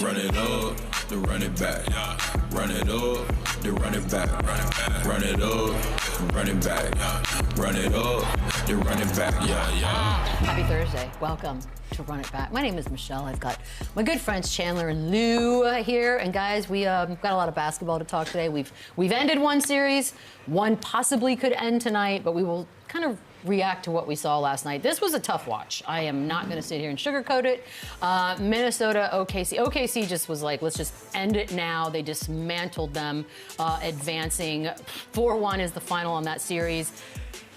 Run it up, then run it back. Run it up, then run it back. Run it up, run it back. Run it up, then run it back. Happy Thursday. Welcome to Run It Back. My name is Michelle. I've got my good friends Chandler and Lou here. And guys, we got a lot of basketball to talk today. We've ended one series. One possibly could end tonight, but we will kind of react to what we saw last night. This was a tough watch. I am not going to sit here and sugarcoat it. Minnesota, OKC. OKC just was like, let's just end it now. They dismantled them, advancing. 4-1 is the final on that series.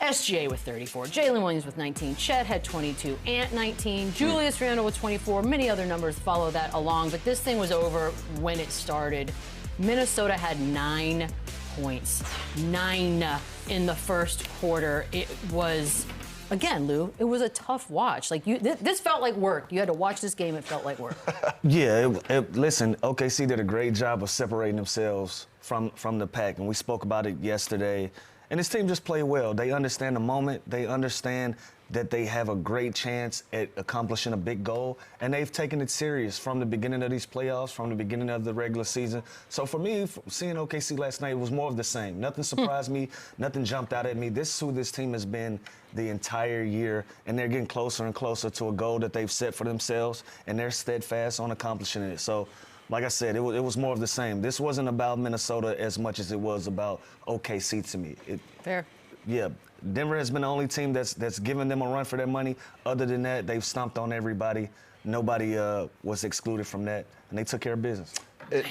SGA with 34, Jalen Williams with 19, Chet had 22, Ant 19, Julius Randle with 24, many other numbers follow that along, but this thing was over when it started. Minnesota had 9 points, 9 in the first quarter. It was, again, Lou, it was a tough watch. Like, this felt like work. You had to watch this game, it felt like work. Yeah, listen, OKC did a great job of separating themselves from the pack, and we spoke about it yesterday. And this team just played well. They understand the moment. They understand that they have a great chance at accomplishing a big goal. And they've taken it serious from the beginning of these playoffs, from the beginning of the regular season. So for me, seeing OKC last night was more of the same. Nothing surprised me. Nothing jumped out at me. This is who this team has been the entire year. And they're getting closer and closer to a goal that they've set for themselves. And they're steadfast on accomplishing it. So, like I said, it was more of the same. This wasn't about Minnesota as much as it was about OKC to me. Fair. Yeah, Denver has been the only team that's given them a run for their money. Other than that, they've stomped on everybody. Nobody was excluded from that, and they took care of business.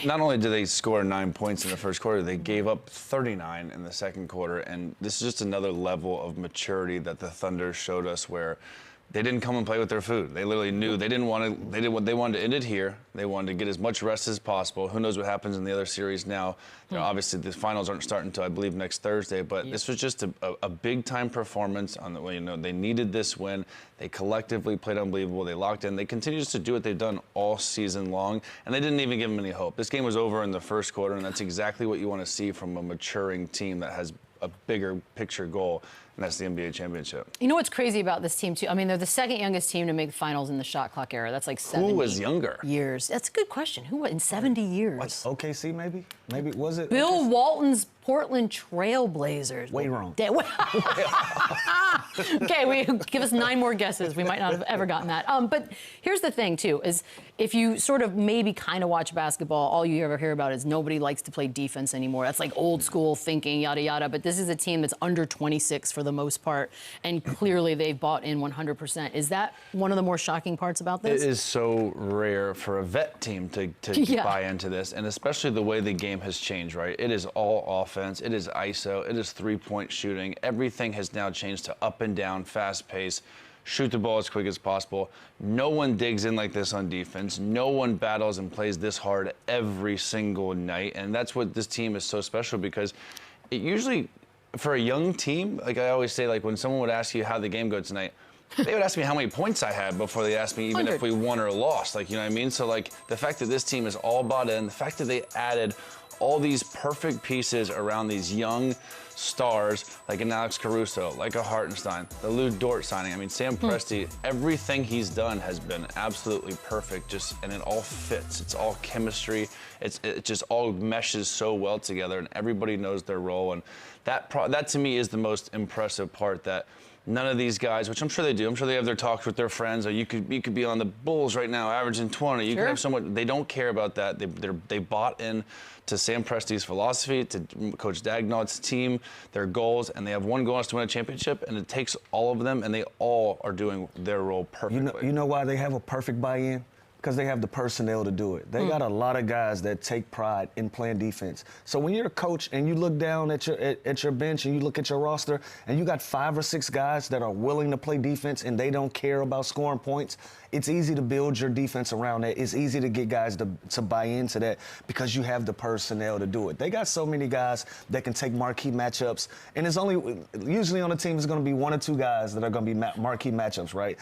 Not only did they score 9 points in the first quarter, they gave up 39 in the second quarter, and this is just another level of maturity that the Thunder showed us where they didn't come and play with their food. They literally knew they wanted to end it here. They wanted to get as much rest as possible. Who knows what happens in the other series now? You know, obviously, the finals aren't starting until I believe next Thursday. But this was just a big time performance. On the way, you know, they needed this win. They collectively played unbelievable. They locked in. They continue to do what they've done all season long, and they didn't even give them any hope. This game was over in the first quarter, and that's exactly what you want to see from a maturing team that has a bigger picture goal, and that's the NBA championship. You know what's crazy about this team, too? I mean, they're the second youngest team to make the finals in the shot clock era. That's like 70 Who was younger? years. That's a good question. Who in 70 years? What, OKC maybe? Maybe, was it? Bill OKC? Walton's Portland Trailblazers. Way wrong. Okay, give us 9 more guesses. We might not have ever gotten that. But here's the thing, too, is if you sort of maybe kind of watch basketball, all you ever hear about is nobody likes to play defense anymore. That's like old school thinking, yada, yada. But this is a team that's under 26 for the most part, and clearly they've bought in 100%. Is that one of the more shocking parts about this? It is so rare for a vet team to buy into this, and especially the way the game has changed, right? It is all offense. It is ISO. It is three-point shooting. Everything has now changed to up and down, fast pace, shoot the ball as quick as possible. No one digs in like this on defense. No one battles and plays this hard every single night, and that's what this team is so special because it usually, for a young team, like I always say, like when someone would ask you how the game goes tonight, they would ask me how many points I had before they asked me even 100. if we won or lost. Like, you know what I mean? So, like, the fact that this team is all bought in, the fact that they added all these perfect pieces around these young stars, like an Alex Caruso, like a Hartenstein, the Lou Dort signing. I mean, Sam Presti, everything he's done has been absolutely perfect, and it all fits. It's all chemistry. It just all meshes so well together, and everybody knows their role. And that to me is the most impressive part, that none of these guys, which I'm sure they do, I'm sure they have their talks with their friends, or you could be on the Bulls right now averaging 20. You could have someone, they don't care about that. They bought in to Sam Presti's philosophy, to Coach Dagnall's team, their goals, and they have one goal is to win a championship, and it takes all of them, and they all are doing their role perfectly. You know why they have a perfect buy-in? Because they have the personnel to do it. They got a lot of guys that take pride in playing defense. So when you're a coach and you look down at your bench and you look at your roster and you got 5 or 6 guys that are willing to play defense and they don't care about scoring points, it's easy to build your defense around that. It's easy to get guys to buy into that because you have the personnel to do it. They got so many guys that can take marquee matchups, and it's usually on the team is going to be 1 or 2 guys that are going to be marquee matchups, right?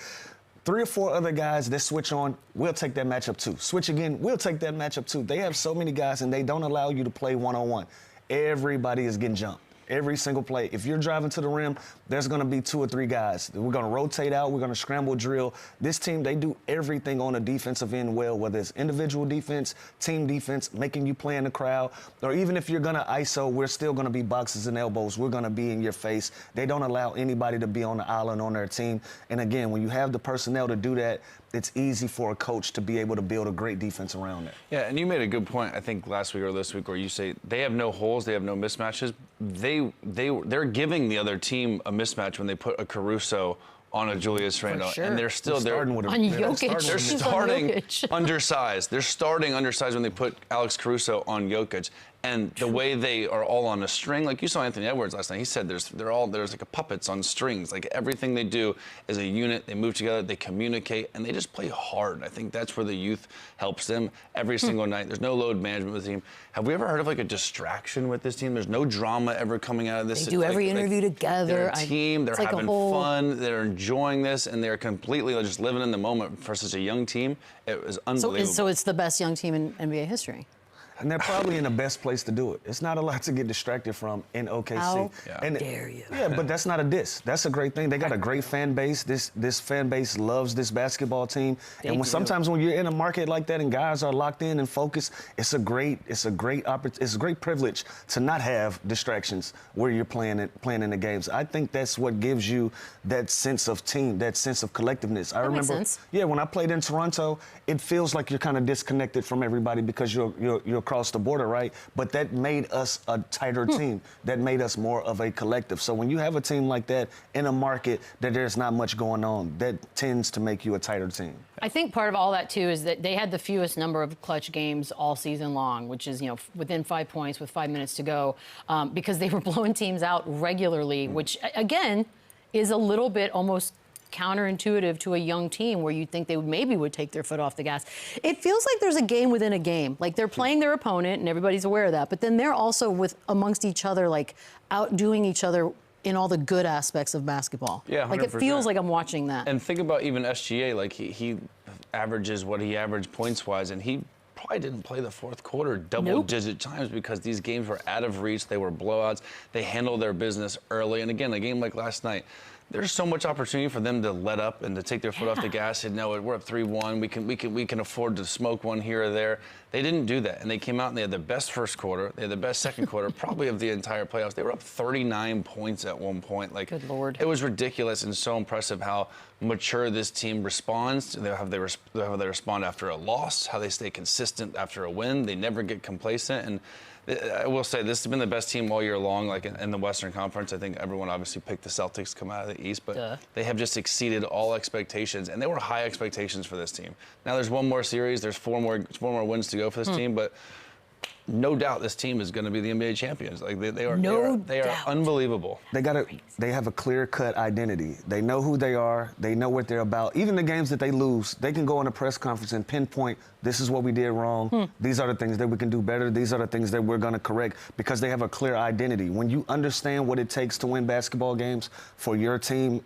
3 or 4 other guys that switch on, we'll take that matchup too. Switch again, we'll take that matchup too. They have so many guys, and they don't allow you to play one-on-one. Everybody is getting jumped. every single play. If you're driving to the rim, there's going to be 2 or 3 guys. We're going to rotate out. We're going to scramble drill. This team, they do everything on the defensive end well, whether it's individual defense, team defense, making you play in the crowd, or even if you're going to ISO, we're still going to be boxes and elbows. We're going to be in your face. They don't allow anybody to be on the island on their team. And again, when you have the personnel to do that, it's easy for a coach to be able to build a great defense around it. Yeah, and you made a good point, I think, last week or this week, where you say they have no holes, they have no mismatches. They're giving the other team a mismatch when they put a Caruso on a Julius Randle, sure. and they're starting with on Jokic. They're starting undersized. They're starting undersized when they put Alex Caruso on Jokic. And the way they are all on a string, like you saw Anthony Edwards last night, he said there's like a puppets on strings. Like everything they do is a unit. They move together, they communicate, and they just play hard. I think that's where the youth helps them every single night. There's no load management with the team. Have we ever heard of like a distraction with this team? There's no drama ever coming out of this. They do every interview together. They're a team. They're having fun. They're enjoying this, and they're completely just living in the moment for such a young team. It was unbelievable. So it's the best young team in NBA history. And they're probably in the best place to do it. It's not a lot to get distracted from in OKC. How and dare you? Yeah, but that's not a diss. That's a great thing. They got a great fan base. This fan base loves this basketball team. Sometimes when you're in a market like that and guys are locked in and focused, it's a great privilege to not have distractions where you're playing in the games. I think that's what gives you that sense of team, that sense of collectiveness. I remember, makes sense. Yeah, when I played in Toronto, it feels like you're kind of disconnected from everybody because you're across the border, right? But that made us a tighter team. That made us more of a collective. So when you have a team like that in a market that there's not much going on, that tends to make you a tighter team. I think part of all that, too, is that they had the fewest number of clutch games all season long, which is, within 5 points with 5 minutes to go, because they were blowing teams out regularly, which, again, is a little bit almost counterintuitive to a young team where you'd think they would take their foot off the gas. It feels like there's a game within a game. Like they're playing their opponent, and everybody's aware of that, but then they're also amongst each other, like outdoing each other in all the good aspects of basketball. Yeah, 100%. Like it feels like I'm watching that. And think about even SGA, like he averages what he averaged points-wise, and he probably didn't play the fourth quarter double-digit times because these games were out of reach. They were blowouts. They handled their business early. And again, a game like last night, there's so much opportunity for them to let up and to take their foot off the gas and know we're up 3-1. We can afford to smoke one here or there. They didn't do that, and they came out and they had the best first quarter. They had the best second quarter, probably of the entire playoffs. They were up 39 points at one point. Like, good Lord. It was ridiculous and so impressive how mature this team responds. How they respond after a loss, how they stay consistent after a win. They never get complacent. And I will say this has been the best team all year long, like in the Western Conference. I think everyone obviously picked the Celtics to come out of the East, but they have just exceeded all expectations, and they were high expectations for this team. Now there's one more series, there's four more wins to go for this team, but no doubt this team is going to be the NBA champions. Like they are unbelievable. They have a clear-cut identity. They know who they are. They know what they're about. Even the games that they lose, they can go in a press conference and pinpoint, this is what we did wrong. These are the things that we can do better. These are the things that we're going to correct, because they have a clear identity. When you understand what it takes to win basketball games for your team,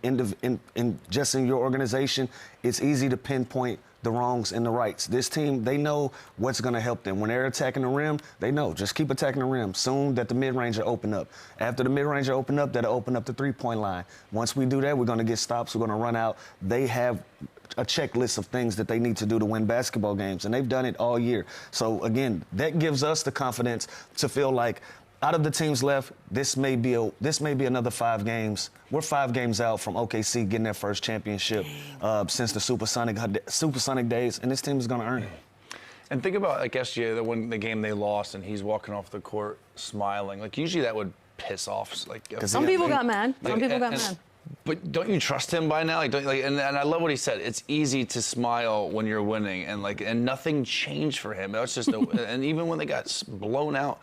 just in your organization, it's easy to pinpoint the wrongs and the rights. This team, they know what's going to help them. When they're attacking the rim, they know, just keep attacking the rim. Soon that the mid-range will open up. After the mid-range will open up, that'll open up the three-point line. Once we do that, we're going to get stops. We're going to run out. They have a checklist of things that they need to do to win basketball games, and they've done it all year. So, again, that gives us the confidence to feel like, out of the teams left, this may be another 5 games. We're 5 games out from OKC getting their first championship since the Supersonic days, and this team is going to earn it. And think about like SGA, the game they lost, and he's walking off the court smiling. Like usually that would piss off. Like some people got mad. Some people got mad. But don't you trust him by now? And I love what he said. It's easy to smile when you're winning, and nothing changed for him. That's just and even when they got blown out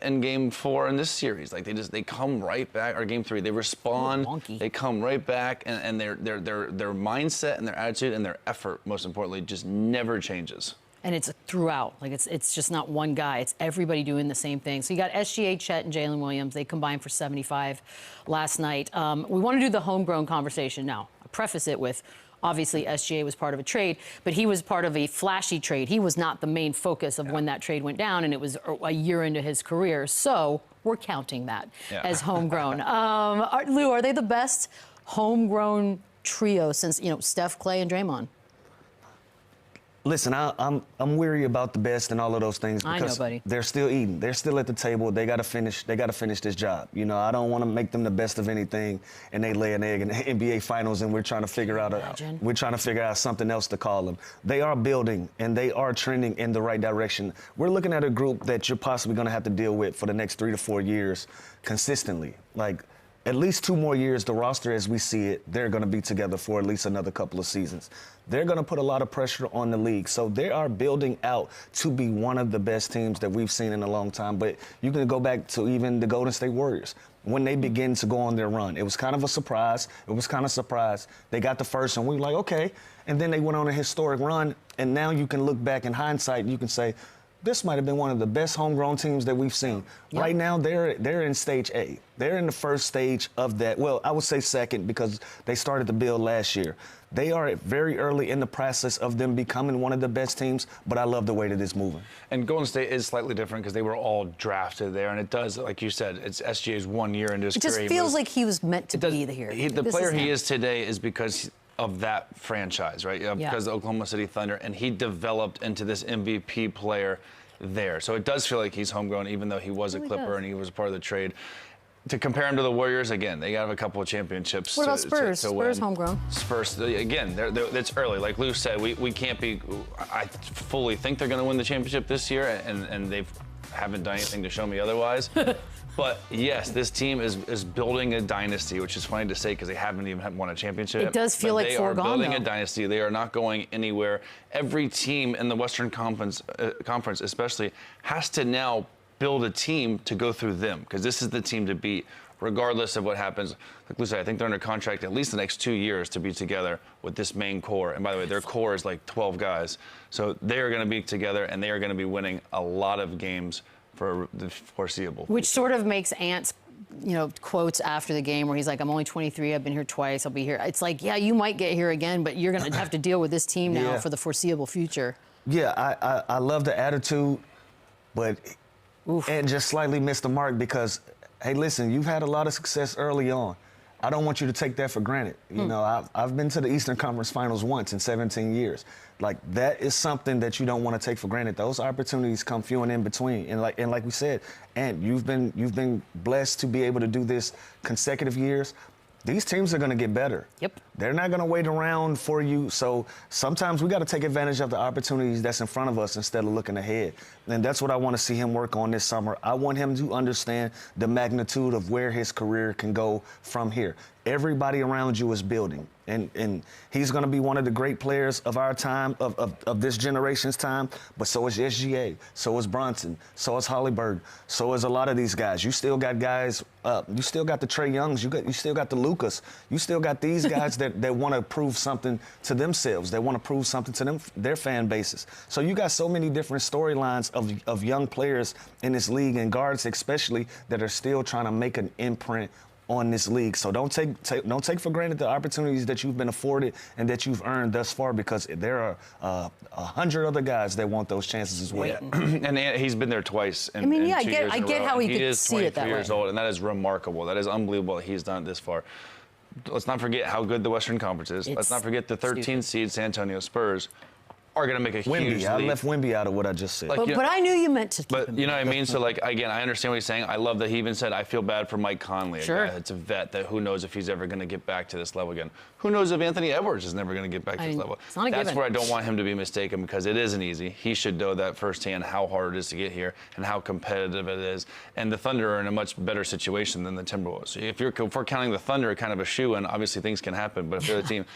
in Game 4 in this series, like they come right back. Or Game 3, they respond. They come right back, and their mindset and their attitude and their effort, most importantly, just never changes. And it's throughout. Like it's just not one guy. It's everybody doing the same thing. So you got SGA, Chet, and Jalen Williams. They combined for 75 last night. We want to do the homegrown conversation now. I preface it with, Obviously, SGA was part of a trade, but he was part of a flashy trade. He was not the main focus of when that trade went down, and it was a year into his career. So we're counting that as homegrown. Lou, are they the best homegrown trio since, you know, Steph, Clay, and Draymond? Listen, I'm weary about the best and all of those things because I know, buddy. They're still eating. They're still at the table. They got to finish. They got to finish this job. You know, I don't want to make them the best of anything, and they lay an egg in the NBA Finals, and we're trying to figure out something else to call them. They are building, and they are trending in the right direction. We're looking at a group that you're possibly going to have to deal with for the next 3 to 4 years consistently. Like, at least 2 more years, the roster as we see it, they're going to be together for at least another couple of seasons. They're going to put a lot of pressure on the league. So they are building out to be one of the best teams that we've seen in a long time. But you can go back to even the Golden State Warriors. When they begin to go on their run, it was kind of a surprise. They got the first, and we were like, okay. And then they went on a historic run, and now you can look back in hindsight, and you can say, this might have been one of the best homegrown teams that we've seen. Yep. Right now, they're in stage A. They're in the first stage of that. Well, I would say second because they started to build last year. They are very early in the process of them becoming one of the best teams, but I love the way that it's moving. And Golden State is slightly different because they were all drafted there, and it does, like you said, it's SGA's 1 year into his career. It just feels like he was meant to be here. The player he is today is because of that franchise, right? Because of the Oklahoma City Thunder, and he developed into this MVP player there. So it does feel like he's homegrown, even though he was a Clipper and he was part of the trade. To compare him to the Warriors, again, they have a couple of championships. What about Spurs? Spurs homegrown. Spurs, again, it's early. Like Lou said, we can't be. I fully think they're going to win the championship this year, and they haven't done anything to show me otherwise. But yes, this team is building a dynasty, which is funny to say because they haven't even won a championship. It does feel like foregone. They are building a dynasty. They are not going anywhere. Every team in the Western Conference especially, has to now build a team to go through them because this is the team to beat, regardless of what happens. Like Lou said, I think they're under contract at least the next 2 years to be together with this main core. And by the way, their core is like 12 guys. So they are going to be together, and they are going to be winning a lot of games for the foreseeable. Which sort of makes Ant's, you know, quotes after the game where he's like, I'm only 23, I've been here twice, I'll be here. It's like, yeah, you might get here again, but you're going to have to deal with this team now for the foreseeable future. Yeah, I love the attitude, but Ant just slightly missed the mark because, hey, listen, you've had a lot of success early on. I don't want you to take that for granted. You know, I've been to the Eastern Conference Finals once in 17 years. Like, that is something that you don't want to take for granted. Those opportunities come few and in between. And like we said, and you've been blessed to be able to do this consecutive years. These teams are going to get better. Yep. They're not going to wait around for you. So sometimes we got to take advantage of the opportunities that's in front of us instead of looking ahead. And that's what I want to see him work on this summer. I want him to understand the magnitude of where his career can go from here. Everybody around you is building. And he's going to be one of the great players of our time, of this generation's time. But so is SGA, so is Brunson, so is HALIBURTON, so is a lot of these guys. You still got guys, you still got the Trae Youngs, you still got the Lucas. You still got these guys that want to prove something to themselves. They want to prove something to their fan bases. So you got so many different storylines of young players in this league, and guards especially, that are still trying to make an imprint on this league. So don't take for granted the opportunities that you've been afforded and that you've earned thus far, because there are 100 other guys that want those chances as well. Yeah. And he's been there twice. I get how he could see it that way. He is 23 years old, and that is remarkable. That is unbelievable that he's done it this far. Let's not forget how good the Western Conference is. Let's not forget the 13th seed San Antonio Spurs are going to make a huge leap. I left Wemby out of what I just said. Like, but I knew you meant to keep him. You know what I mean? So, like, again, I understand what he's saying. I love that he even said, I feel bad for Mike Conley. Sure. A guy that's a vet that who knows if he's ever going to get back to this level again. Who knows if Anthony Edwards is never going to get back to this level. It's not a That's given. where I don't want him to be mistaken, because it isn't easy. He should know that firsthand, how hard it is to get here and how competitive it is. And the Thunder are in a much better situation than the Timberwolves. So if we're counting the Thunder kind of a shoe-in, obviously things can happen. But if they're the team,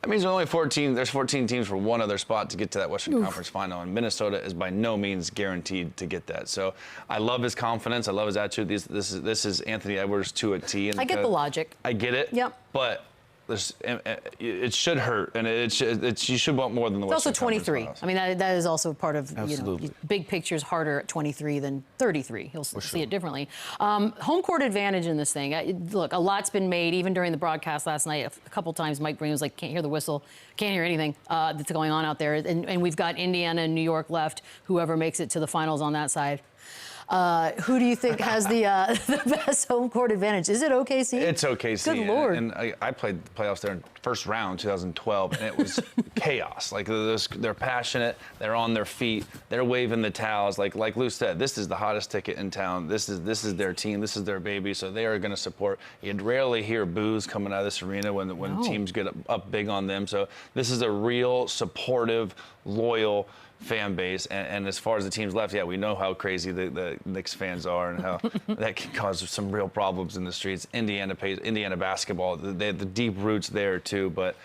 that means there's 14 teams for one other spot to get to that Western Conference final, and Minnesota is by no means guaranteed to get that. So I love his confidence. I love his attitude. This is Anthony Edwards to a T. And I get the logic. I get it. Yep. But it should hurt, and you should want more than the Western Western Conference. Also 23. I mean, that is also part of, big picture's harder at 23 than 33. He'll see it differently. Home court advantage in this thing. Look, a lot's been made, even during the broadcast last night. A couple times Mike Breen was like, can't hear the whistle, can't hear anything that's going on out there. And we've got Indiana and New York left, whoever makes it to the finals on that side. Who do you think has the best home court advantage? Is it OKC? It's OKC. Good Lord. And I played the playoffs there in first round, 2012, and it was chaos. Like, they're passionate, they're on their feet, they're waving the towels. Like Lou said, this is the hottest ticket in town. This is their team, this is their baby, so they are going to support. You'd rarely hear boos coming out of this arena when teams get up big on them. So this is a real supportive, loyal fan base, and as far as the teams left, we know how crazy the Knicks fans are and how that can cause some real problems in the streets. Indiana basketball, they have the deep roots there too, but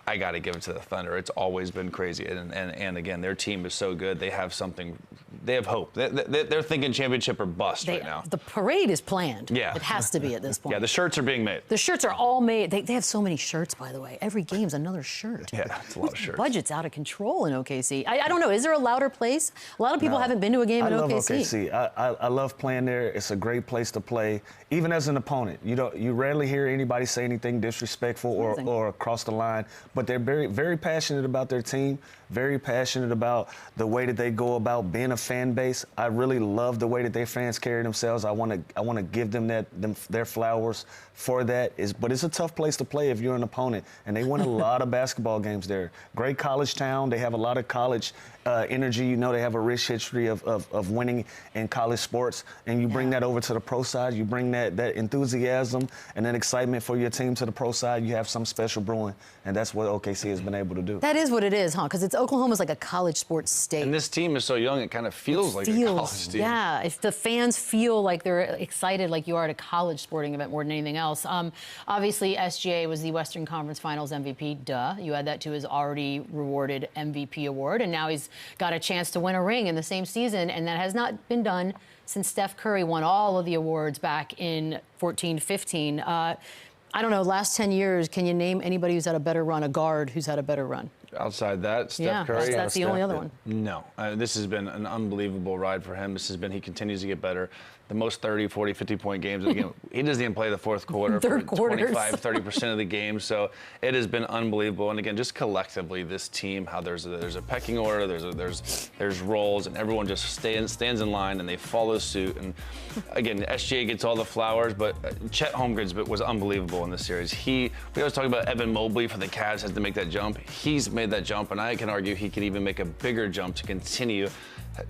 I got to give it to the Thunder. It's always been crazy, and again, their team is so good. They have something. They have hope. They're thinking championship or bust right now. The parade is planned. Yeah, it has to be at this point. Yeah, the shirts are being made. The shirts are all made. They have so many shirts, by the way. Every game's another shirt. Yeah, it's a lot of shirts. Budget's out of control in OKC. I don't know. Is there a louder place? A lot of people haven't been to a game in OKC. I love OKC. I love playing there. It's a great place to play, even as an opponent. You rarely hear anybody say anything disrespectful or across the line, but they're very, very passionate about their team, very passionate about the way that they go about being a fan base. I really love the way that their fans carry themselves. I want to give them their flowers for that. But it's a tough place to play if you're an opponent, and they win a lot of basketball games there. Great college town. They have a lot of college energy. They have a rich history of winning in college sports, and you bring that over to the pro side. You bring that enthusiasm and that excitement for your team to the pro side. You have something special brewing, and that's what OKC has been able to do. That is what it is, huh? Because Oklahoma's like a college sports state. And this team is so young, it kind of feels like a college team. Yeah, if the fans feel like they're excited like you are at a college sporting event more than anything else. Obviously, SGA was the Western Conference Finals MVP. Duh. You add that to his already rewarded MVP award, and now he's got a chance to win a ring in the same season, and that has not been done since Steph Curry won all of the awards back in 14-15. I don't know, last 10 years, can you name anybody who's had a better run, a guard who's had a better run? Outside that, Steph Curry. That's the only other one. No. This has been an unbelievable ride for him. He continues to get better. The most 30, 40, 50-point games. Again, he doesn't even play the fourth quarter for 25, 30% of the game. So it has been unbelievable. And again, just collectively, this team, how there's a pecking order, there's roles, and everyone just stands in line and they follow suit. And again, SGA gets all the flowers, but Chet Holmgren was unbelievable in this series. We always talk about Evan Mobley for the Cavs has to make that jump. He's made that jump, and I can argue he could even make a bigger jump to continue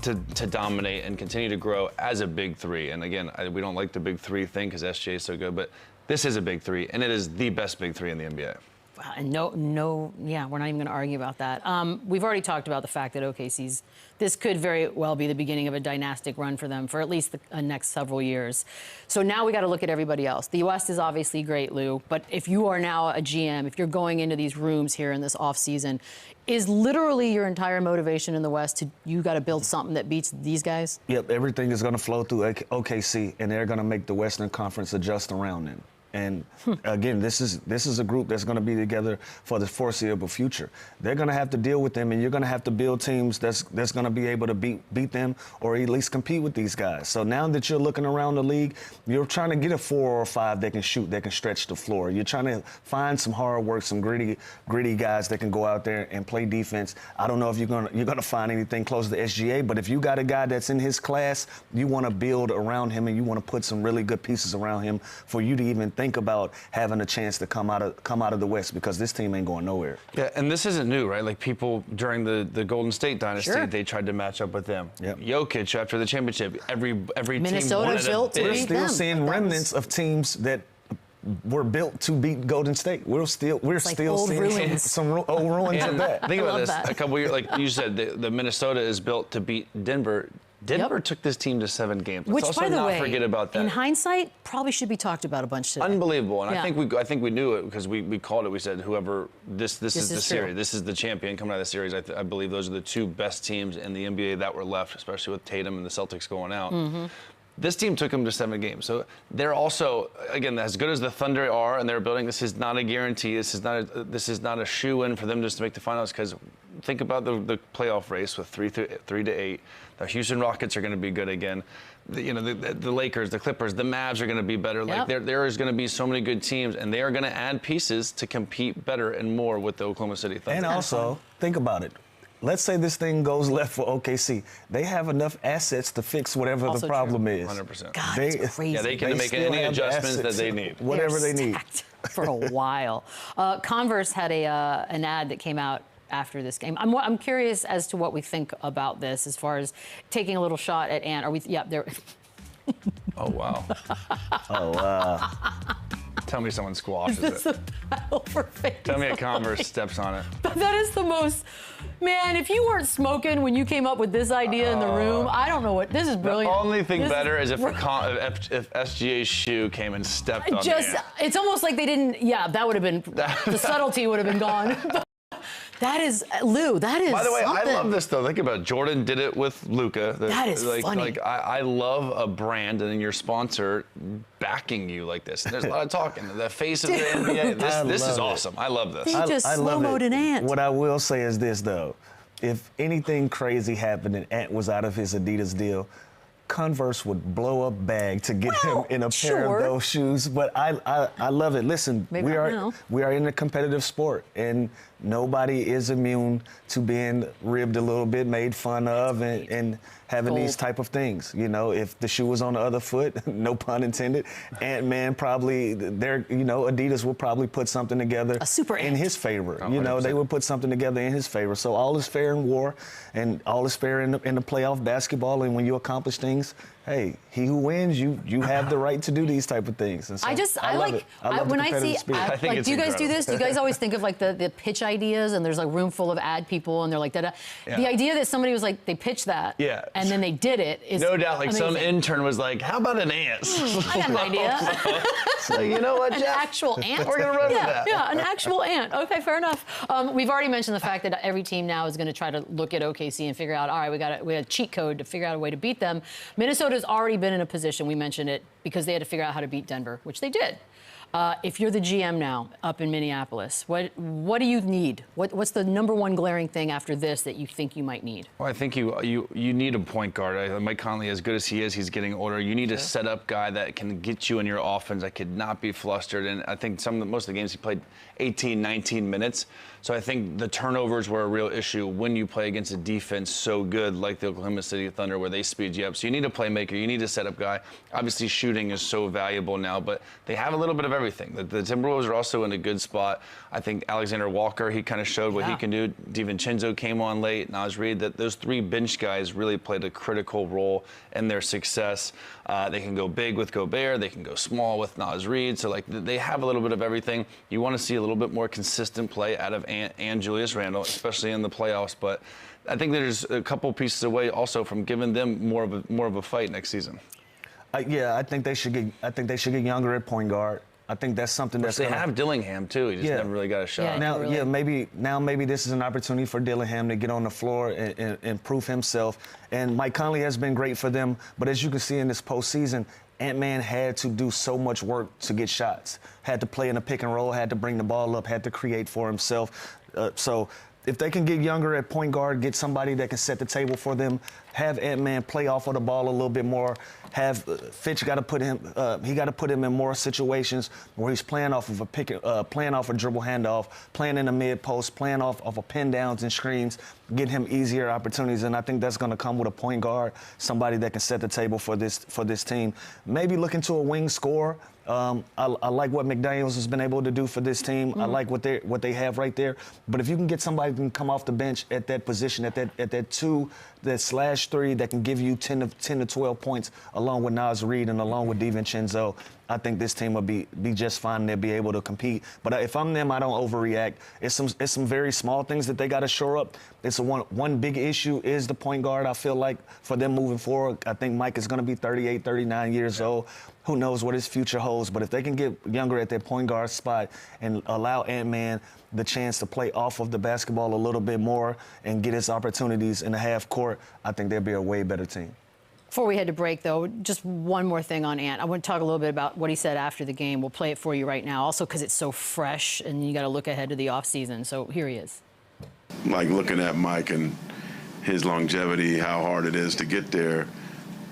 to dominate and continue to grow as a big three. And again, we don't like the big three thing because SGA is so good, but this is a big three, and it is the best big three in the NBA. Wow, and we're not even going to argue about that. We've already talked about the fact that this could very well be the beginning of a dynastic run for them for at least the next several years. So now we got to look at everybody else. The West is obviously great, Lou, but if you are now a GM, if you're going into these rooms here in this offseason, is literally your entire motivation in the West you got to build something that beats these guys? Yep, everything is going to flow through OKC, and they're going to make the Western Conference adjust around them. And again, this is a group that's going to be together for the foreseeable future. They're going to have to deal with them, and you're going to have to build teams that's going to be able to beat them or at least compete with these guys. So now that you're looking around the league, you're trying to get a 4 or 5 that can shoot, that can stretch the floor. You're trying to find some hard work, some gritty guys that can go out there and play defense. I don't know if you're going to find anything close to SGA, but if you got a guy that's in his class, you want to build around him, and you want to put some really good pieces around him for you to even think about having a chance to come out of the West, because this team ain't going nowhere. Yeah, and this isn't new, right? Like, people during the Golden State dynasty, they tried to match up with them. Yep. Jokic after the championship, every Minnesota team built to beat them. We're still seeing remnants of teams that were built to beat Golden State. We're still seeing some old ruins of that. Think about this. A couple years, like you said, the Minnesota is built to beat Denver. Denver took this team to 7 games. Let's also by the way, forget about that. In hindsight, probably should be talked about a bunch today. Unbelievable, and I think we knew it because we called it. We said whoever this is the series. This is the champion coming out of the series. I believe those are the 2 best teams in the NBA that were left, especially with Tatum and the Celtics going out. This team took them to 7 games. So they're also, again, as good as the Thunder are and they're building, this is not a guarantee. This is not a shoe-in for them just to make the finals, because think about the playoff race with 3 to 8. The Houston Rockets are going to be good again. The Lakers, the Clippers, the Mavs are going to be better. Yep. Like there is going to be so many good teams, and they are going to add pieces to compete better and more with the Oklahoma City Thunder. And also, think about it. Let's say this thing goes left for OKC. They have enough assets to fix whatever Also the problem true. is. 100%. God, it's crazy. Yeah, they can make any adjustments that they need. Whatever They're they need. stacked for a while. Converse had an ad that came out after this game. I'm curious as to what we think about this, as far as taking a little shot at Ant. Are we? Yeah, there. Oh, wow. Oh, wow. Tell me someone squashes This is it. the battle for fame. Tell me a Converse steps on it. That is the most, man, if you weren't smoking when you came up with this idea in the room, I don't know what, this is brilliant. The only thing This better is if SGA's shoe came and stepped on just, it. it's almost like they didn't, yeah, that would have been, the subtlety would have been gone. That is, Lou, that is By the way, something. I love this, though. Think about it. Jordan did it with Luka. That is funny. Like, I love a brand and then your sponsor backing you like this. And there's a lot of talking. The face of the NBA. This is awesome. I love this. They just slow-moed an Ant. What I will say is this, though. If anything crazy happened and Ant was out of his Adidas deal, Converse would blow up bag to get him in a pair of those shoes. But I love it. Listen, Maybe we are in a competitive sport, and nobody is immune to being ribbed a little bit, made fun of, and having these type of things. You know, if the shoe was on the other foot, no pun intended, Ant-Man probably, Adidas will probably put something together in his favor. Oh, you know, they would put something together in his favor. So all is fair in war, and all is fair in the playoff basketball. And when you accomplish things, hey, he who wins, you have the right to do these type of things. And so I love it. I love when the I see, competitive spirit. like, do you guys do this? Do you guys always think of like the pitch ideas, and there's like room full of ad people, and they're like, da-da. Yeah. The idea that somebody was like, they pitched that, and then they did it is no doubt. Like amazing. some intern was like, "How about an ant?" I got an idea. So you know what, An Jeff? actual ant? We're gonna run with that. Yeah, an actual ant. Okay, fair enough. We've already mentioned the fact that every team now is going to try to look at OKC and figure out, all right, we got a cheat code to figure out a way to beat them. Minnesota's already been in a position, we mentioned it, because they had to figure out how to beat Denver, which they did. If you're the GM now up in Minneapolis, what do you need? What's the number one glaring thing after this that you think you might need? Well, I think you need a point guard. Mike Conley, as good as he is, he's getting older. You need a set-up guy that can get you in your offense, that could not be flustered. And I think most of the games he played 18, 19 minutes. So I think the turnovers were a real issue when you play against a defense so good like the Oklahoma City Thunder, where they speed you up. So you need a playmaker. You need a set-up guy. Obviously, shooting is so valuable now, but they have a little bit of everything. The Timberwolves are also in a good spot. I think Alexander Walker, he kind of showed what he can do. DiVincenzo came on late. Nas Reed, that those 3 bench guys really played a critical role in their success. They can go big with Gobert. They can go small with Nas Reed. So, like, they have a little bit of everything. You want to see a little bit more consistent play out of Ant and Julius Randle, especially in the playoffs. But I think there's a couple pieces away also from giving them more of a fight next season. I think they should get younger at point guard. I think that's something that's they have Dillingham too. He just never really got a shot. Maybe this is an opportunity for Dillingham to get on the floor and prove himself. And Mike Conley has been great for them, but as you can see in this postseason, Ant-Man had to do so much work to get shots. Had to play in a pick and roll, had to bring the ball up, had to create for himself. So if they can get younger at point guard, get somebody that can set the table for them, have Ant-Man play off of the ball a little bit more, have Fitch got to put him in more situations where he's playing off of playing off a dribble handoff, playing in the mid post, playing off of pin downs and screens, get him easier opportunities. And I think that's going to come with a point guard, somebody that can set the table for this team. Maybe looking to a wing scorer. I like what McDaniels has been able to do for this team. I like what they have right there. But if you can get somebody who can come off the bench at that position, at that 2, that /3 that can give you 10 to 12 points, along with Nas Reed and along with DiVincenzo, I think this team will be just fine. They'll be able to compete. But if I'm them, I don't overreact. It's some very small things that they got to shore up. It's one big issue is the point guard. I feel like for them moving forward, I think Mike is going to be 38, 39 years old. Who knows what his future holds? But if they can get younger at their point guard spot and allow Ant-Man the chance to play off of the basketball a little bit more and get his opportunities in the half court, I think they'll be a way better team. Before we head to break, though, just one more thing on Ant. I want to talk a little bit about what he said after the game. We'll play it for you right now, also because it's so fresh, and you got to look ahead to the offseason. So here he is. Like looking at Mike and his longevity, how hard it is to get there,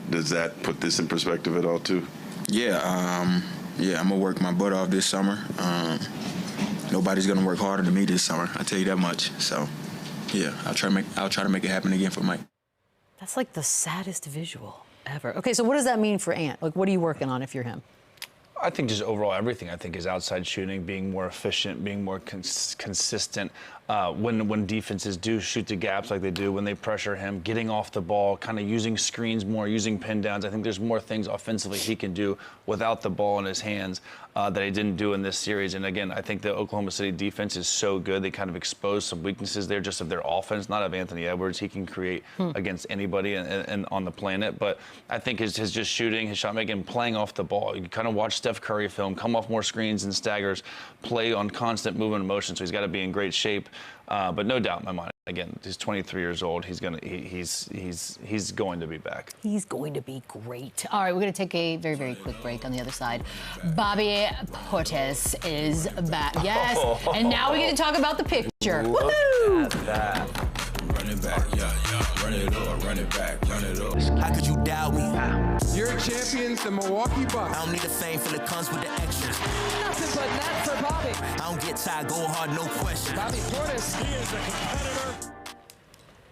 does that put this in perspective at all, too? Yeah, I'm gonna work my butt off this summer. Nobody's gonna work harder than me this summer. I tell you that much. So, yeah, I'll try to make it happen again for Mike. That's like the saddest visual ever. Okay, so what does that mean for Ant? Like, what are you working on if you're him? I think just overall everything. I think is outside shooting, being more efficient, being more consistent. When defenses do shoot the gaps like they do, when they pressure him, getting off the ball, kind of using screens more, using pin downs. I think there's more things offensively he can do without the ball in his hands that he didn't do in this series. And again, I think the Oklahoma City defense is so good. They kind of expose some weaknesses there just of their offense, not of Anthony Edwards. He can create against anybody and on the planet. But I think his just shooting, his shot making, playing off the ball. You kind of watch Steph Curry film, come off more screens and staggers, play on constant movement and motion. So he's got to be in great shape. But no doubt in my mind, again, he's 23 years old. He's going to be back. He's going to be great. All right, we're going to take a very, very quick break. On the other side, Bobby Portis is back. Yes, and now we get to talk about the picture. Woohoo! Run it back, yeah. Run it up, run it back, run it up. How could you doubt me? You're champions, the Milwaukee Bucks. I don't need the fame for the comes with the extras. Nothing but net for Bobby. I don't get tired, go hard, no question. Bobby Portis, he is a competitor.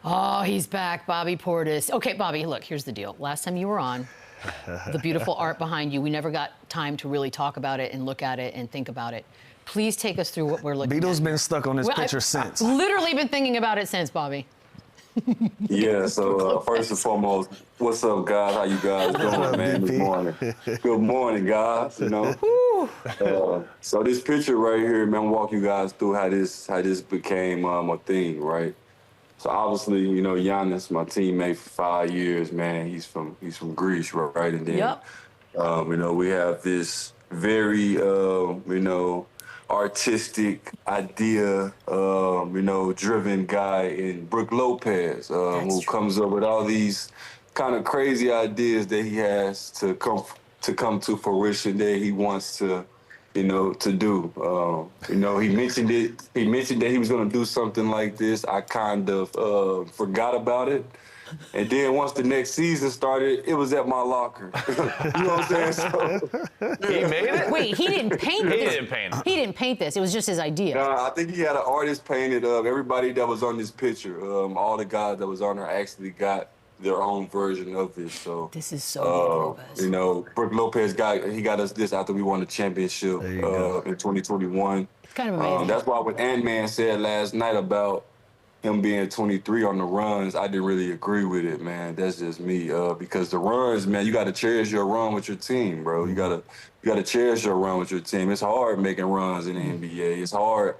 Oh, he's back, Bobby Portis. Okay, Bobby, look, here's the deal. Last time you were on, the beautiful art behind you, we never got time to really talk about it and look at it and think about it. Please take us through what we're looking Beadle's at. been stuck on this picture since. I've literally been thinking about it since, Bobby. Yeah, so first and foremost, what's up, guys? How you guys doing, man, this morning? Good morning, guys, you know. So this picture right here, man, I'm walking you guys through how this became a thing, right? So obviously, you know, Giannis, my teammate for 5 years, man, he's from Greece, right? And then, you know, we have this very, you know, artistic idea, you know, driven guy in Brook Lopez, who comes up with all these kind of crazy ideas that he has to come to fruition that he wants to, you know, to do. You know, he mentioned that he was going to do something like this. I kind of forgot about it. And then once the next season started, it was at my locker. You know what I'm saying? So, he made it? Wait, he didn't paint this? He didn't paint it. He didn't paint this. It was just his idea. I think he had an artist painted of everybody that was on this picture. All the guys that was on there actually got their own version of this. So this is so you know, Brook Lopez got us this after we won the championship in 2021. It's kind of amazing. That's why what Ant-Man said last night about him being 23 on the runs, I didn't really agree with it, man. That's just me. Because the runs, man, you got to cherish your run with your team, bro. You gotta cherish your run with your team. It's hard making runs in the NBA. It's hard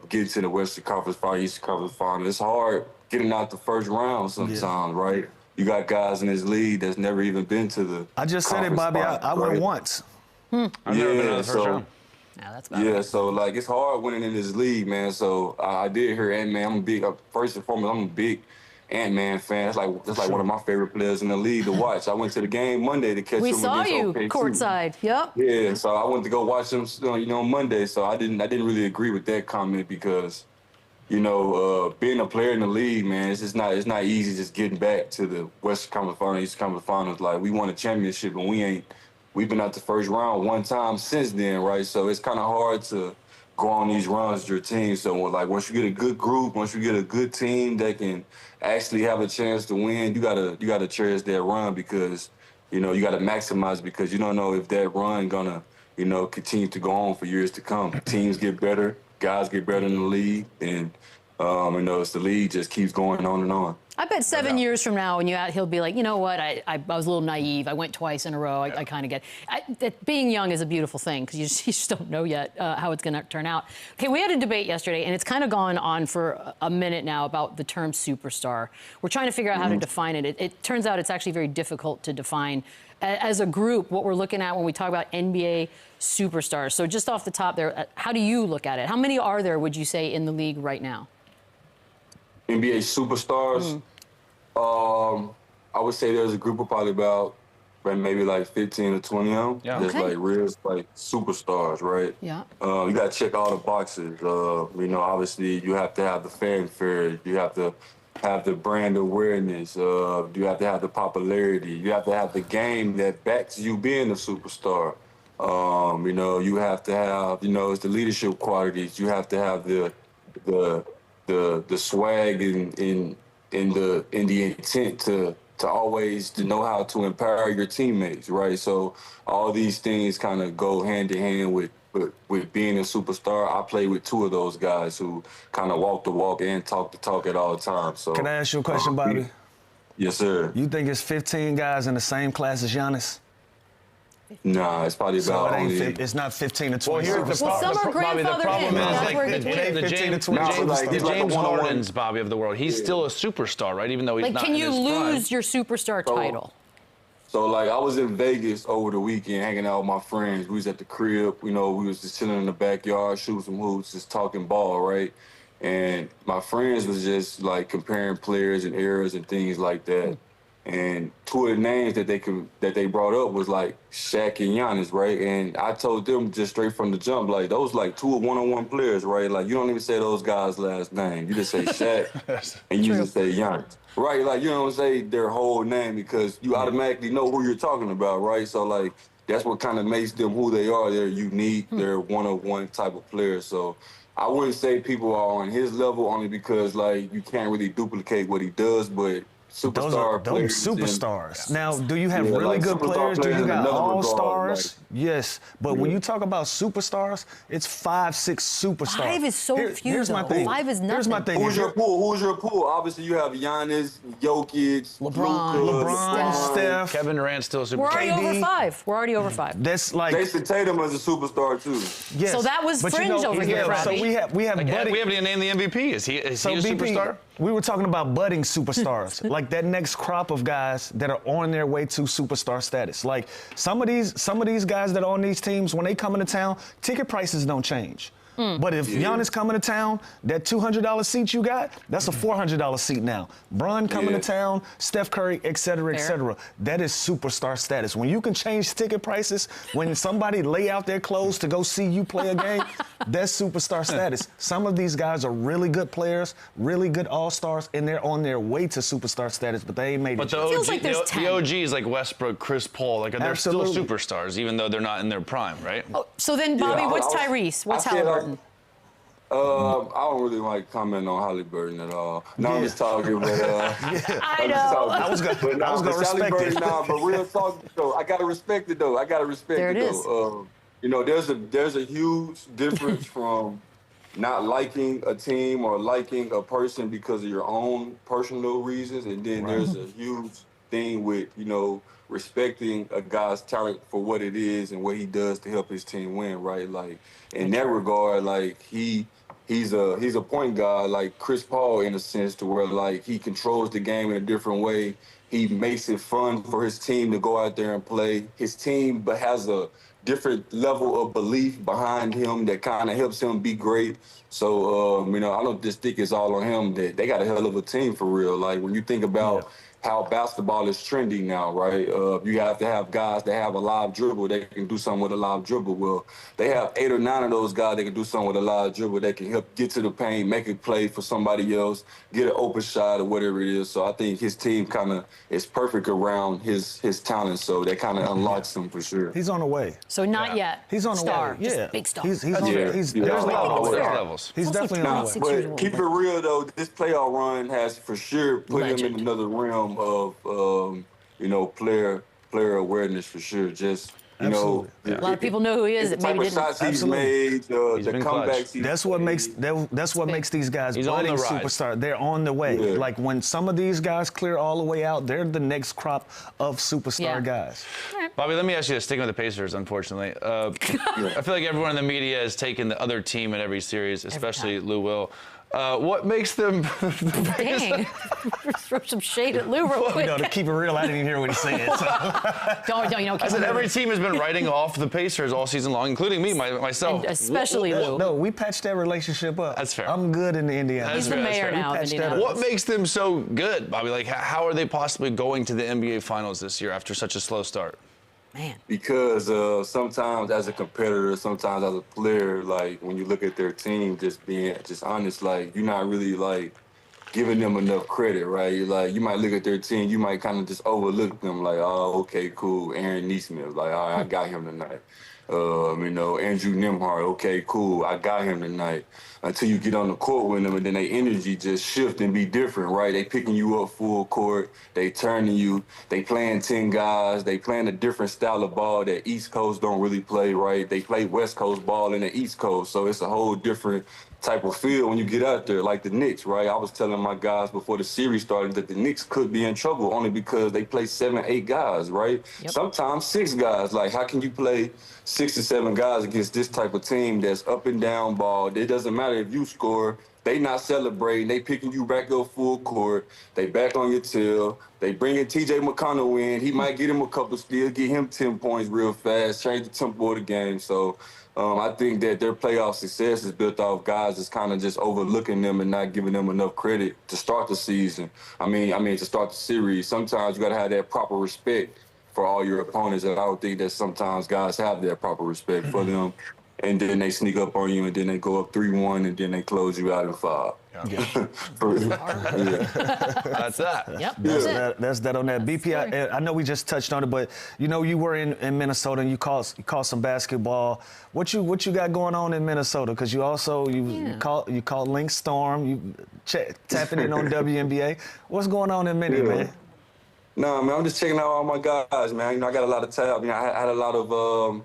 getting to the Western Conference Final, Eastern Conference Final. It's hard getting out the first round sometimes, right? You got guys in this league that's never even been to the I just said it, Bobby. I went once. I've never been to the first round. So like it's hard winning in this league, man. So I did hear Ant-Man. I'm a big, first and foremost, I'm a big Ant-Man fan. That's like one of my favorite players in the league to watch. I went to the game Monday to catch him. We saw you OKC. courtside. Yep. Yeah, so I went to go watch him, you know, Monday. So I didn't really agree with that comment because, you know, being a player in the league, man, it's not easy just getting back to the Western Conference Finals, Eastern Conference Finals. Like we won a championship and we've been out the first round one time since then, right? So it's kind of hard to go on these runs with your team. So like once you get a good group, once you get a good team that can actually have a chance to win, you gotta cherish that run because, you know, you gotta maximize because you don't know if that run gonna, you know, continue to go on for years to come. Teams get better, guys get better in the league, and you know, it's the league just keeps going on and on. I bet 7 years from now, when he'll be like, you know what? I was a little naive. I went twice in a row. I kind of get that being young is a beautiful thing because you just don't know yet how it's going to turn out. Okay, we had a debate yesterday, and it's kind of gone on for a minute now about the term superstar. We're trying to figure out how to define it. It turns out it's actually very difficult to define as a group what we're looking at when we talk about NBA superstars. So just off the top there, how do you look at it? How many are there, would you say, in the league right now? NBA superstars. I would say there's a group of probably about maybe like 15 or 20 of them. Yeah. Just Okay. like real like superstars, right? Yeah. You got to check all the boxes. You know, obviously you have to have the fanfare. You have to have the brand awareness. You have to have the popularity. You have to have the game that backs you being a superstar. You know, you have to have, you know, it's the leadership qualities. You have to have the swag in the intent to always to know how to empower your teammates, right? So all these things kind of go hand in hand with being a superstar. I play with two of those guys who kind of walk the walk and talk the talk at all times. So Can I ask you a question, Bobby? Yes, sir. You think it's 15 guys in the same class as Giannis? Nah, it's probably So about it ain't only. it's not 15 to 20. Well, here's the Well, some are Bobby, the grandfathered problem in. is That's like where it the gets weird. James, 15 to 20 No, like, the he's like a James one-on-one. Hardens, Bobby, of the world. He's still a superstar, right? Even though he's Like, not can in you his prime. lose your superstar title? So like I was in Vegas over the weekend hanging out with my friends. We was at the crib, you know, we was just chilling in the backyard, shooting some hoops, just talking ball, right? And my friends was just like comparing players and eras and things like that. And two of the names that they brought up was like Shaq and Giannis, right? And I told them just straight from the jump, like those like two one-on-one players, right? Like you don't even say those guys' last name. You just say Shaq and you just say Giannis. Right, like you don't say their whole name because you automatically know who you're talking about, right? So like that's what kind of makes them who they are. They're unique, they're one-of-one type of players. So I wouldn't say people are on his level only because like you can't really duplicate what he does, but superstar Those players. superstars. Now, do you have Yeah, really like good superstar players? Do players you in got another all regard, stars? Yes, but when you talk about superstars, it's 5, 6 superstars. 5 is so few, Here's my though. thing. 5 is Here's my nothing. thing. Who's your pool? Who's your pool? Obviously, you have Giannis, Jokic, LeBron. Luka, LeBron, Steph. Kevin Durant's still a superstar. We're already KD. over 5. We're already over 5. That's like Jason Tatum is a superstar too. yes. So that was But fringe over here, So Robbie. we have Like, budding. we haven't even named the MVP. Is he a BP, superstar? we were talking about budding superstars, like that next crop of guys that are on their way to superstar status. Like some of these guys that are on these teams, when they come into town, ticket prices don't change. But if Giannis coming to town, that $200 seat you got, that's a $400 seat now. Bron coming to town, Steph Curry, et cetera, et cetera. That is superstar status. When you can change ticket prices, when somebody lay out their clothes to go see you play a game, that's superstar status. Some of these guys are really good players, really good all-stars, and they're on their way to superstar status, but they ain't made But it the yet. Feels OG, like there's 10. the OGs like Westbrook, Chris Paul, like they're Absolutely. still superstars, even though they're not in their prime, right? Oh, so then, Bobby, Yeah, what's I Tyrese? What's I feel like- Halliburton? I don't really like commenting on HALIBURTON at all. No, I'm just talking, but I know. I was gonna respect it. Nah, but real talk though, I gotta respect it though. There it is. You know, there's a huge difference from not liking a team or liking a person because of your own personal reasons, and then there's a huge thing with, you know, respecting a guy's talent for what it is and what he does to help his team win, right? Like in that regard, like he's a point guard like Chris Paul in a sense, to where like he controls the game in a different way. He makes it fun for his team to go out there and play. His team but has a different level of belief behind him that kind of helps him be great. So, you know, I don't just think it's all on him. That they got a hell of a team for real. Like when you think about how basketball is trending now, right? You have to have guys that have a live dribble. They can do something with a live dribble. Well, they have 8 or 9 of those guys that can do something with a live dribble. They can help get to the paint, make a play for somebody else, get an open shot or whatever it is. So I think his team kind of is perfect around his talent. So that kind of unlocks him for sure. He's on the way. So not yet. He's on the star. way. Yeah. Just big star. He's on Yeah. the Yeah. there's Yeah. levels. There's fair. levels. He's Also definitely on the way. 26 years But old, keep it real though, this playoff run has for sure put him Legend. in another realm of you know, player awareness for sure. Just you know, Absolutely. A lot of people know who he is the that type maybe of didn't. shots he's Absolutely. made, the been comebacks clutch. he's That's what made. makes these guys He's on budding the rise. superstar. They're on the way. Yeah. Like when some of these guys clear all the way out, they're the next crop of superstar Yeah. guys. Bobby, let me ask you this. Sticking with the Pacers, unfortunately. I feel like everyone in the media has taken the other team in every series, especially Lou Will. What makes them the biggest? Dang. Throw some shade at Lou real quick. To keep it real, I didn't even hear what he said. So. I said every team has been writing off the Pacers all season long, including me, myself. And especially Lou. No, we patched that relationship up. That's fair. I'm good in Indiana. He's the mayor now of Indiana. What makes them so good, Bobby? Like, how are they possibly going to the NBA Finals this year after such a slow start? Man. Because sometimes as a competitor, sometimes as a player, like when you look at their team, just being honest, like you're not really like giving them enough credit, right? Like you might look at their team, you might kind of just overlook them, like, oh, okay, cool. Aaron Nesmith, like, all right, I got him tonight. Andrew Nembhard, okay, cool, I got him tonight. Until you get on the court with them, and then their energy just shift and be different, right? They picking you up full court, they turning you, they playing 10 guys, they playing a different style of ball that East Coast don't really play, right? They play West Coast ball in the East Coast, so it's a whole different type of feel when you get out there, like the Knicks, right? I was telling my guys before the series started that the Knicks could be in trouble only because they play 7, 8 guys, right? Yep. Sometimes 6 guys. Like, how can you play 6 or 7 guys against this type of team that's up and down ball? It doesn't matter if you score. They not celebrating. They picking you back up full court. They back on your tail. They bringing T.J. McConnell in. He might get him a couple steals, get him 10 points real fast, change the tempo of the game. So I think that their playoff success is built off guys that's kind of just overlooking them and not giving them enough credit to start the season. I mean, to start the series. Sometimes you got to have that proper respect for all your opponents, and I don't think that sometimes guys have that proper respect for them. And then they sneak up on you, and then they go up 3-1, and then they close you out in 5. Yeah. That's that. Yep. That's that on that. BP, I know we just touched on it, but you know you were in Minnesota and you caught some basketball. What you got going on in Minnesota? Because you caught Link Storm. You tapping in on WNBA. What's going on in Minnie, man? No, man, I'm just checking out all my guys, man. I got a lot of talent. I had a lot of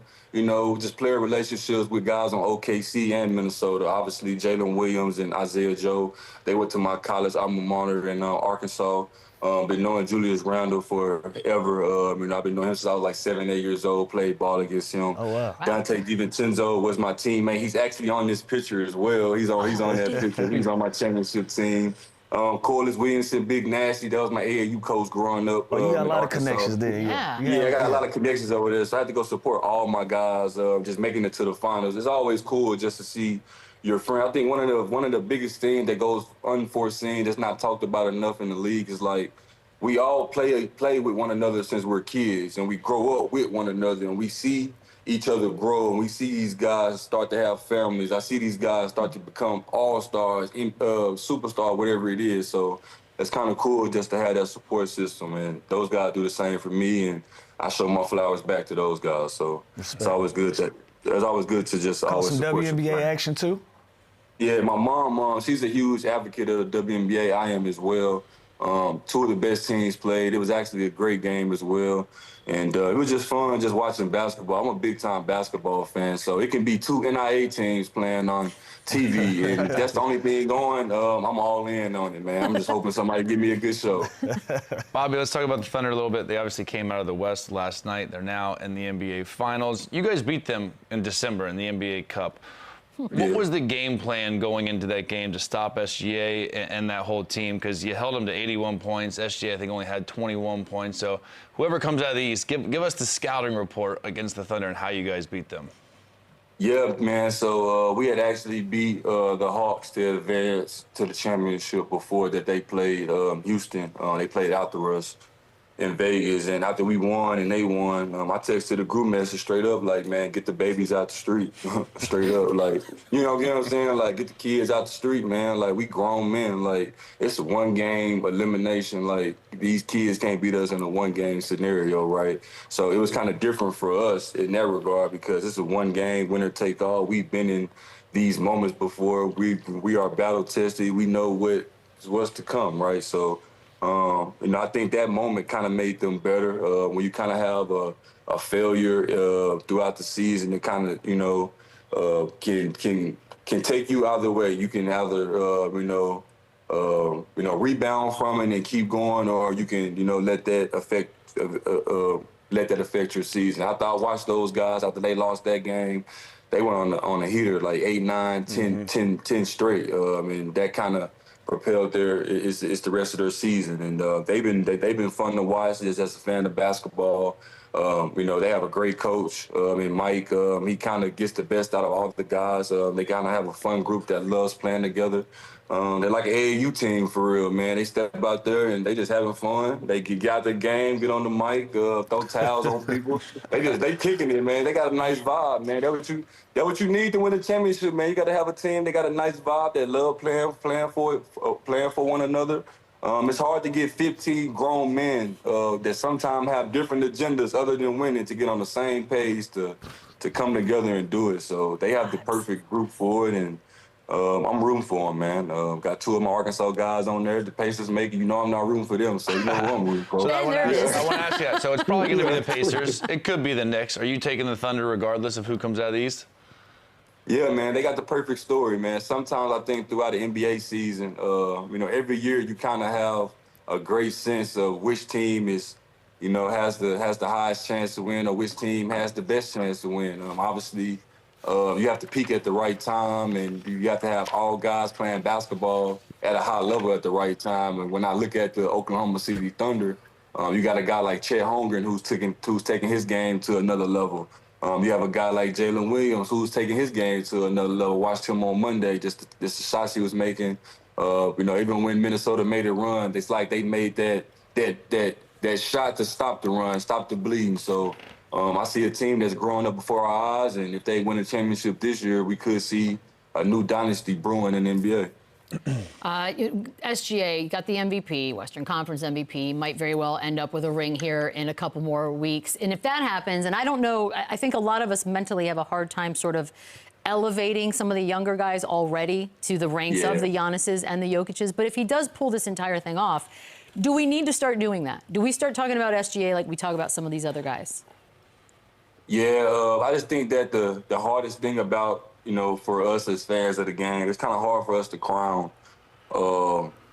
just player relationships with guys on OKC and Minnesota. Obviously, Jalen Williams and Isaiah Joe, they went to my college alma mater in Arkansas. Been knowing Julius Randle forever. I've been knowing him since I was like 7, 8 years old, played ball against him. Oh, wow. Dante DiVincenzo was my teammate. He's actually on this picture as well. He's on that picture. He's on my championship team. Corliss Williamson, Big Nasty, that was my AAU coach growing up. Oh, you got a lot Arkansas. of connections there. Yeah, I got a lot of connections over there, so I had to go support all my guys, just making it to the finals. It's always cool just to see your friend. I think one of the biggest things that goes unforeseen, that's not talked about enough in the league, is like we all play with one another since we're kids, and we grow up with one another, and we see each other grow, and we see these guys start to have families. I see these guys start to become all-stars, superstar, whatever it is. So it's kind of cool just to have that support system, and those guys do the same for me, and I show my flowers back to those guys. So it's always good to just always some support WNBA action too. Yeah, my mom, she's a huge advocate of the WNBA. I am as well. 2 of the best teams played. It was actually a great game as well. And it was just fun just watching basketball. I'm a big-time basketball fan, so it can be 2 NIA teams playing on TV, and if that's the only thing going, I'm all in on it, man. I'm just hoping somebody give me a good show. Bobby, let's talk about the Thunder a little bit. They obviously came out of the West last night. They're now in the NBA Finals. You guys beat them in December in the NBA Cup. What was the game plan going into that game to stop SGA and that whole team? Because you held them to 81 points. SGA, I think, only had 21 points. So whoever comes out of the East, give us the scouting report against the Thunder and how you guys beat them. Yeah, man. So we had actually beat the Hawks to advance to the championship before that. They played Houston. They played after us in Vegas, and after we won and they won, I texted the group message straight up like, man, get the babies out the street. Straight up, like, you know what I'm saying? Like, get the kids out the street, man. Like, we grown men. Like, it's a one-game elimination. Like, these kids can't beat us in a one-game scenario, right? So it was kind of different for us in that regard because it's a one-game, winner-take-all. We've been in these moments before. We are battle-tested. We know what's to come, right? So, I think that moment kind of made them better. When you kind of have a failure throughout the season, it kind of, can take you either way. You can either, rebound from it and keep going, or you can, let that affect your season. After I watched those guys, after they lost that game, they went on a heater like 8, 9, 10, 10 straight. And that kind of propelled it's the rest of their season. And they've been fun to watch just as a fan of basketball. They have a great coach. Mike, he kind of gets the best out of all the guys. They kind of have a fun group that loves playing together. They're like an AAU team for real, man. They step out there and they just having fun. They get out the game, get on the mic, throw towels on people. They kicking it, man. They got a nice vibe, man. That what you need to win a championship, man. You got to have a team. They got a nice vibe. They love playing for one another. It's hard to get 15 grown men that sometimes have different agendas other than winning to get on the same page to come together and do it. So they have the perfect group for it, and I'm rooting for them, man. Got 2 of my Arkansas guys on there. The Pacers make it. You know I'm not rooting for them, so you know who I'm rooting for. So I want to ask you that. So it's probably going to be the Pacers. It could be the Knicks. Are you taking the Thunder regardless of who comes out of the East? Yeah, man, they got the perfect story, man. Sometimes I think throughout the NBA season, every year you kind of have a great sense of which team is, has the highest chance to win or which team has the best chance to win. Obviously, you have to peak at the right time, and you have to have all guys playing basketball at a high level at the right time. And when I look at the Oklahoma City Thunder, you got a guy like Chet Holmgren who's taking his game to another level. You have a guy like Jalen Williams who's taking his game to another level. Watched him on Monday, just the shots he was making. Even when Minnesota made a run, it's like they made that shot to stop the run, stop the bleeding. So I see a team that's growing up before our eyes, and if they win a championship this year, we could see a new dynasty brewing in the NBA. SGA got the MVP, Western Conference MVP, might very well end up with a ring here in a couple more weeks. And if that happens, and I don't know, I think a lot of us mentally have a hard time sort of elevating some of the younger guys already to the ranks of the Giannis's and the Jokic's. But if he does pull this entire thing off, do we need to start doing that? Do we start talking about SGA like we talk about some of these other guys? Yeah, I just think that the hardest thing about, for us as fans of the game, it's kind of hard for us to crown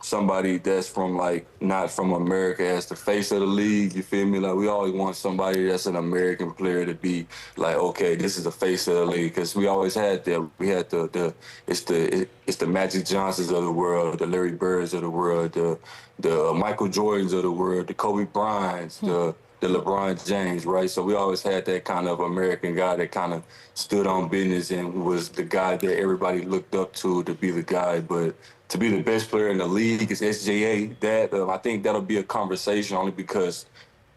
somebody that's not from America as the face of the league. You feel me? Like, we always want somebody that's an American player to be like, okay, this is the face of the league, because we always had that. We had it's the Magic Johnsons of the world, the Larry Birds of the world, the Michael Jordans of the world, the Kobe Bryants, the LeBron James, right? So we always had that kind of American guy that kind of stood on business and was the guy that everybody looked up to be the guy. But to be the best player in the league is SGA. I think that'll be a conversation, only because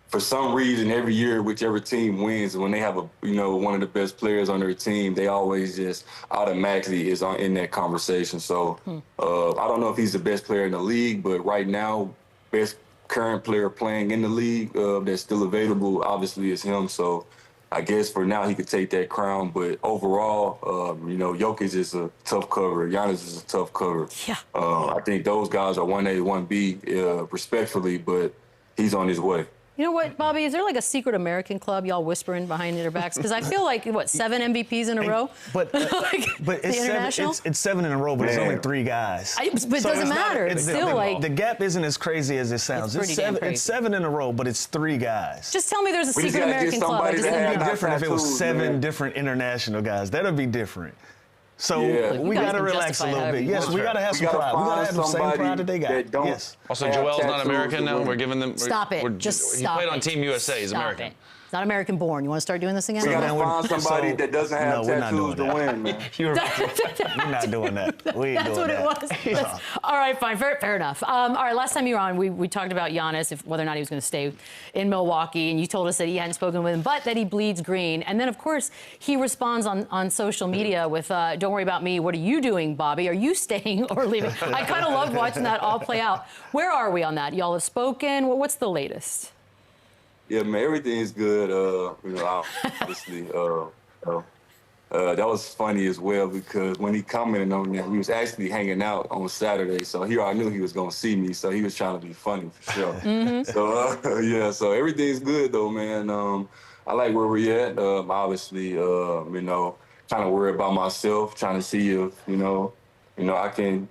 for some reason every year whichever team wins, when they have one of the best players on their team, they always just automatically is in that conversation. So I don't know if he's the best player in the league, but right now, best current player playing in the league that's still available, obviously, is him. So I guess for now he could take that crown. But overall, Jokic is a tough cover. Giannis is a tough cover. Yeah. I think those guys are 1A, 1B, respectfully, but he's on his way. You know what, Bobby? Is there like a secret American club y'all whispering behind their backs? Because I feel like, 7 MVPs in a row? But it's 7 in a row, but it's only 3 guys. But it doesn't matter. It's still like... The gap isn't as crazy as it sounds. It's 7 in a row, but it's 3 guys. Just tell me there's a secret American club. It would be different if it was 7 different international guys. That would be different. So we got to relax a little bit. Yes, we got to have some pride. We got to have the same pride that they got. Yes. Also, Joel's not American now. We're giving them... Stop it. Just stop it. He played on Team USA. He's American. It. He's not American born. You want to start doing this again? We got to find somebody that doesn't have tattoos to win, man. We're not doing that. We ain't That's doing what that. it was. All right, fine. Fair enough. All right, last time you were on, we talked about Giannis, whether or not he was going to stay in Milwaukee, and you told us that he hadn't spoken with him, but that he bleeds green. And then, of course, he responds on social media with, don't worry about me. What are you doing, Bobby? Are you staying or leaving? I kind of loved watching that all play out. Where are we on that? Y'all have spoken? What's the latest? Yeah, man, everything's good. Obviously, that was funny as well, because when he commented on that, we was actually hanging out on Saturday. So here I knew he was gonna see me, so he was trying to be funny for sure. So so everything's good though, man. I like where we're at. Obviously, trying to worry about myself, trying to see if I can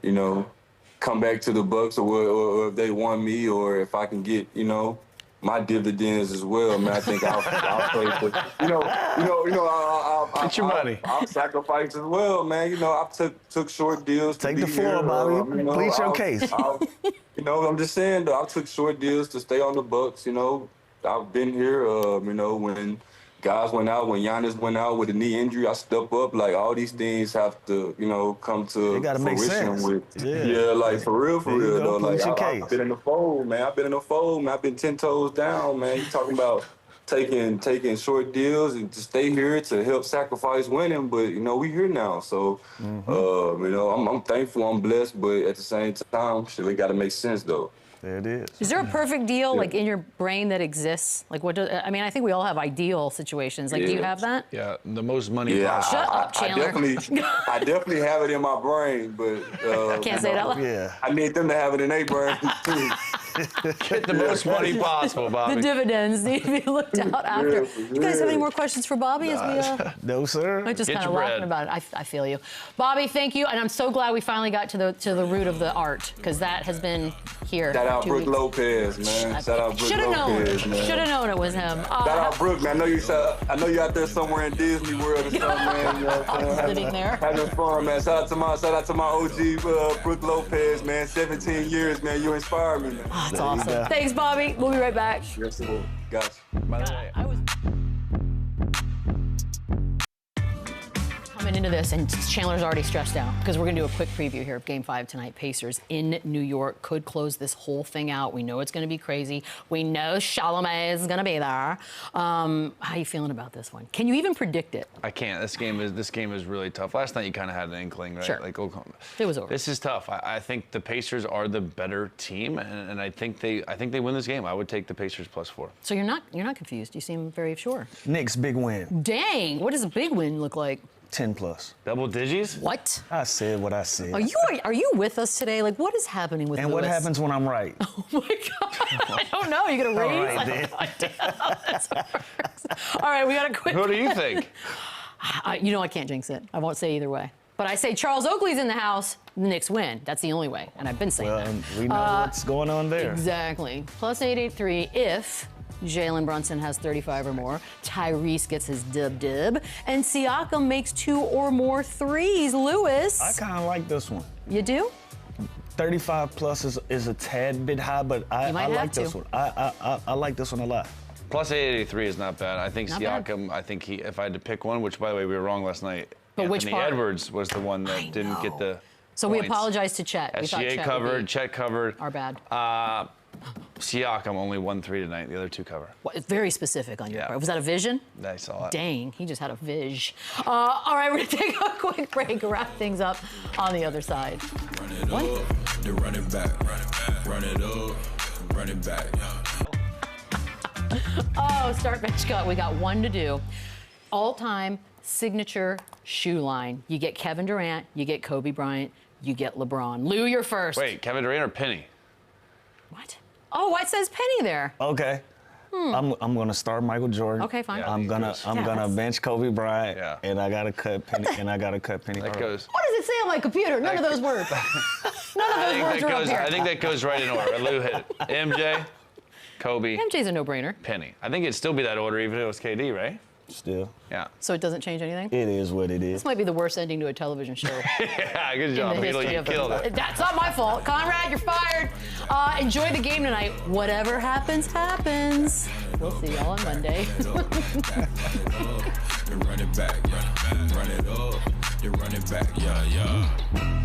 come back to the Bucks, or if they want me, or if I can get my dividends as well, man. I think I'll play for, Get your money. I'll sacrifice as well, man. I took short deals. Take the floor, Bobby. Plead your case. I'm just saying, though, I took short deals to stay on the Bucks. I've been here, when guys went out, when Giannis went out with a knee injury, I stepped up. Like, all these things have to, come to fruition. For real, though. Like, I've been in the fold, man. I've been 10 toes down, man. You talking about taking short deals and to stay here to help sacrifice winning, but, we here now. So, I'm thankful, I'm blessed, but at the same time, it got to make sense, though. There it is. Is there a perfect deal, like, in your brain that exists? Like, I think we all have ideal situations. Like, do you have that? Yeah, the most money possible. Shut up, Chandler. I definitely have it in my brain, but... I can't say that loud. Yeah. I need them to have it in their brain, too. Get the most money possible, Bobby. The dividends need to be looked out after. You guys have any more questions for Bobby? No, sir. I'm just kind of laughing about it. I feel you. Bobby, thank you. And I'm so glad we finally got to the root of the art, because that has been here. Shout out Brooke Lopez, man. Shout out Brooke Lopez, man. Should have known it was him. Shout out Brooke, man. I know you out there somewhere in Disney World or something, man. Living there. Having fun, man. Shout out to my OG, Brooke Lopez, man. 17 years, man. You inspired me, man. Oh, that's awesome. Thanks, Bobby. We'll be right back. Yes, it will. Gotcha. By the way, coming into this, and Chandler's already stressed out because we're going to do a quick preview here of Game 5 tonight. Pacers in New York could close this whole thing out. We know it's going to be crazy. We know Chalamet is going to be there. How are you feeling about this one? Can you even predict it? I can't. This game is really tough. Last night you kind of had an inkling, right? Sure. Like, it was over. This is tough. I think the Pacers are the better team, and I think they win this game. I would take the Pacers +4. So you're not confused. You seem very sure. Knicks big win. Dang. What does a big win look like? 10+. Double digits? What? I said what I said. Are you with us today? Like, what is happening with And Lewis? what happens when I'm right? Oh my God! I don't know. You gonna raise? All right, I have no idea. All right, we got a quick. Who do you think? I can't jinx it. I won't say either way. But I say Charles Oakley's in the house, the Knicks win. That's the only way, and I've been saying that. We know what's going on there. Exactly. +883 if Jalen Brunson has 35 or more, Tyrese gets his dub, and Siakam makes 2 or more threes. Lewis. I kind of like this one. You do? 35+ is a tad bit high, but I like this one. I like this one a lot. +883 is not bad. I think Not Siakam, bad. if I had to pick one, which, by the way, we were wrong last night, But which Anthony part? Edwards was the one that didn't get the So points. we apologize to Chet. We thought SGA Chet covered, would be Chet covered. our bad. Siakam only 1-3 tonight. The other 2 cover. Well, it's very specific on your part. Was that a vision? I saw it. Dang, he just had a vision. All right, we're going to take a quick break, wrap things up on the other side. Run it up, then run it back. Run it up, run it back. Oh, start bench cut. We got one to do. All-time signature shoe line. You get Kevin Durant, you get Kobe Bryant, you get LeBron. Lou, you're first. Wait, Kevin Durant or Penny? What? Oh, it says Penny there. Okay. I'm gonna start Michael Jordan. Okay, fine. I'm gonna bench Kobe Bryant, and I gotta cut Penny. That goes. What does it say on my computer? None of those words. None of those words are up here. I think that goes right in order. Lou hit it. MJ, Kobe. MJ's a no-brainer. Penny. I think it'd still be that order even if it was KD, right? Still. Yeah. So it doesn't change anything? It is what it is. This might be the worst ending to a television show. Yeah, good job, Beadle. You killed it. That's not my fault. Conrad, you're fired. Enjoy the game tonight. Whatever happens, happens. We'll see y'all on Monday. Run it back, run it up, then run it back, yeah.